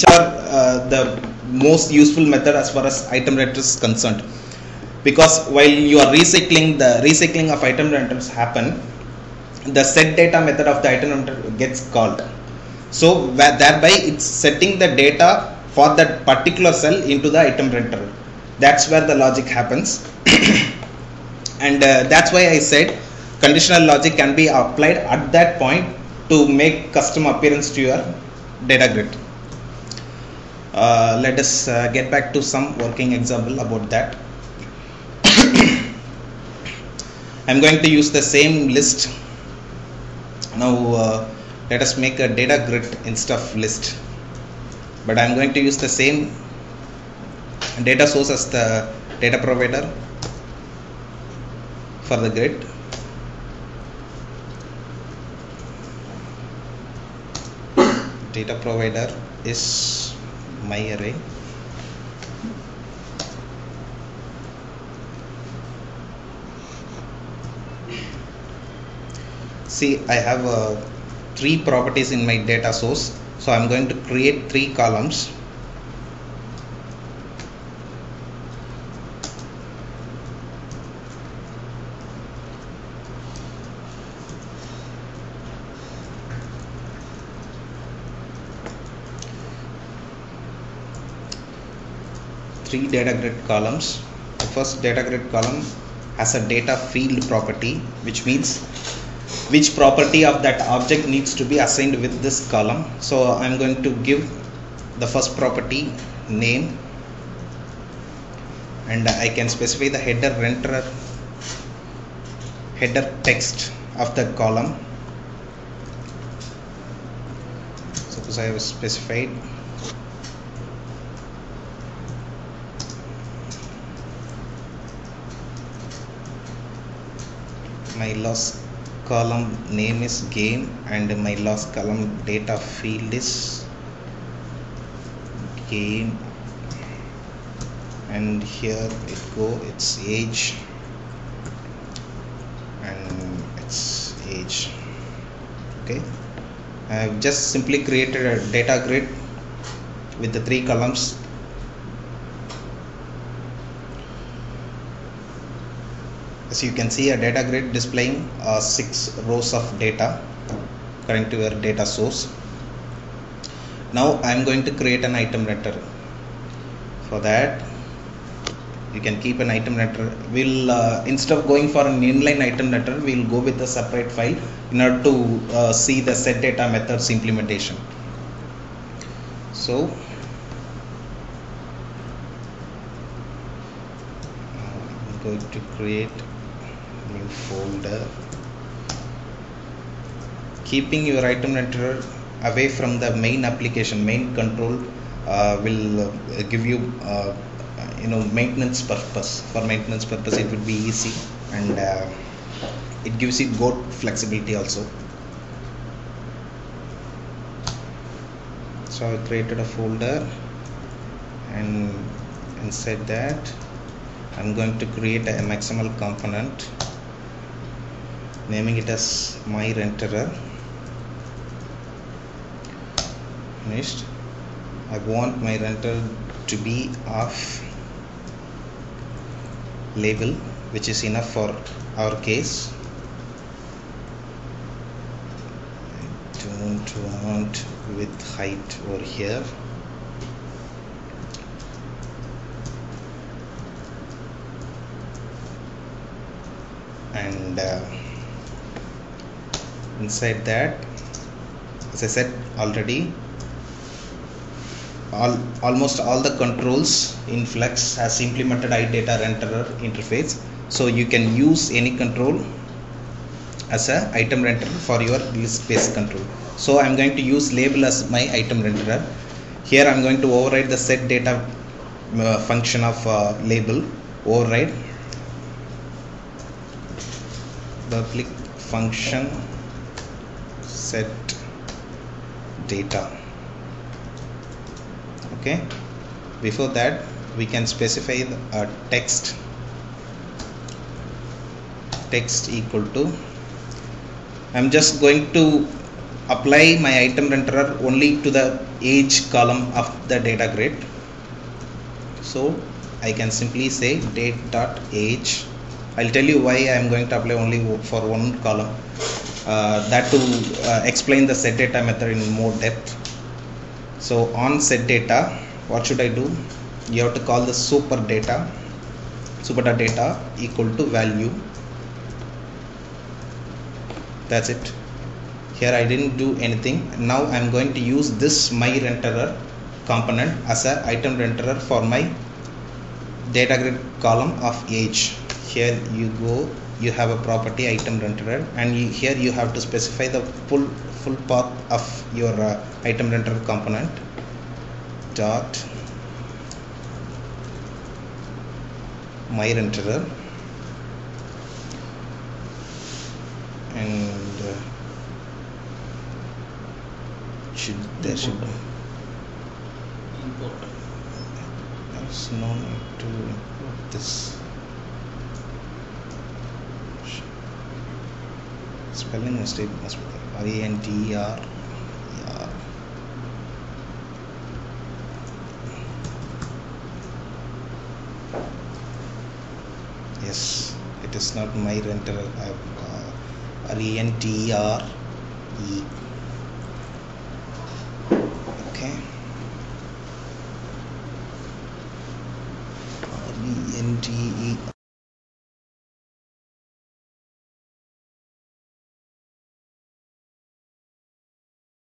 are the most useful method as far as item renter is concerned, because while you are recycling, the recycling of item renters happen, the set data method of the item renter gets called. So thereby it's setting the data for that particular cell into the item renter. That's where the logic happens. And that's why I said conditional logic can be applied at that point to make custom appearance to your data grid. Let us get back to some working example about that. I'm going to use the same list. Now let us make a data grid instead of list, but I'm going to use the same data source as the data provider for the grid. Data provider is my array. See, I have 3 properties in my data source, so I'm going to create 3 columns. Three data grid columns. The first data grid column has a data field property, which means which property of that object needs to be assigned with this column. So I'm going to give the first property name, and I can specify the header text of the column. Suppose I have specified my last column name is game, and my last column data field is game, and here it's age, and it's age. Okay, I have just simply created a data grid with the 3 columns. As you can see, a data grid displaying 6 rows of data according to your data source. Now I am going to create an item renter. For that, you can keep an item renter. We'll instead of going for an inline item renter, we'll go with a separate file in order to see the set data methods implementation. So I'm going to create new folder. Keeping your item renter away from the main application, main control will give you maintenance purpose. For maintenance purpose, it would be easy, and it gives you good flexibility also. So I created a folder, and inside that I'm going to create a XML component, naming it as my renterer. Finished. I want my renter to be of label, which is enough for our case. I don't want with height over here. And inside that, as I said already, almost all the controls in Flex has implemented iData renterer interface, so you can use any control as a item renterer for your list based control. So I'm going to use label as my item renterer. Here I'm going to override the set data function of label. Override public function set data. Okay, before that we can specify a text equal to, I'm just going to apply my item renderer only to the age column of the data grid. So I can simply say date.age. I'll tell you why I am going to apply only for one column, that to explain the set data method in more depth. So on set data, what should I do? You have to call the super data equal to value. That's it. Here I didn't do anything. Now I'm going to use this my renderer component as a item renderer for my data grid column of age. Here you go, you have a property item renderer, and here you have to specify the full path of your item renderer component. Dot my renderer, and there should import. There's no need to import this. Spelling mistake must be render. Yes, it is not my renderer. I have render. Okay. render